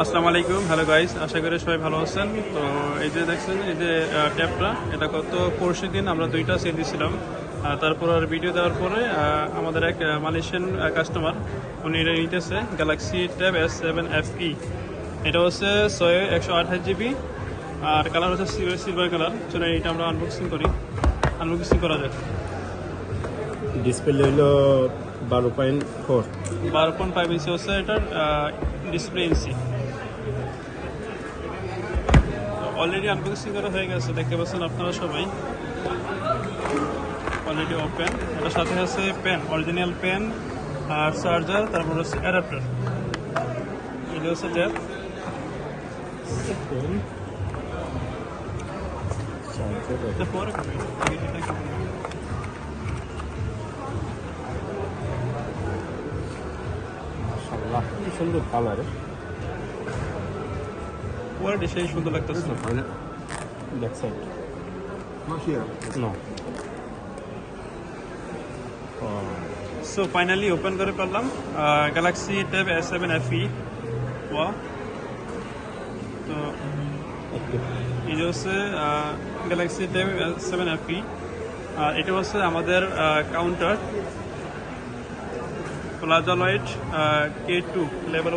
আসসালামু আলাইকুম, hello guys, আশা করি সবাই ভালো আছেন। তো এই যে দেখছেন, এই যে ট্যাবটা, এটা গত পরশু দিন আমরা দুইটা সেল দিয়েছিলাম। তারপর আর ভিডিও দেওয়ার পরে আমাদের এক মালয়েশিয়ান কাস্টমার উনি এটা নিতেছে, গ্যালাক্সি ট্যাব S7FE। এটা হচ্ছে 128GB আর কালার হচ্ছে সিলভার কালার। চলো এটা আমরা আনবক্সিং করা যায়। ডিসপ্লে হলো 12.4 12.5 ইঞ্চি হচ্ছে এটার ডিসপ্লে ইঞ্চি। অলরেডি আনবক্সিং করা হয়ে গেছে, দেখতে পাচ্ছেন আপনারা সবাই। Already open. এটার সাথে আছে পেন, অরিজিনাল পেন আর চার্জার, তারপর হচ্ছে অ্যাডাপ্টার। এটা হচ্ছে ট্যাব। কি সুন্দর কালার, কোয়ালিটি সেই সুন্দর লাগতেছে। Back side no. So finally open করে ফেললাম গ্যালাক্সি ট্যাব S7FE। ওয়া, তো এই যে হচ্ছে গ্যালাক্সি ট্যাব S7FE। আর এটা হচ্ছে আমাদের counter plaza light K2 level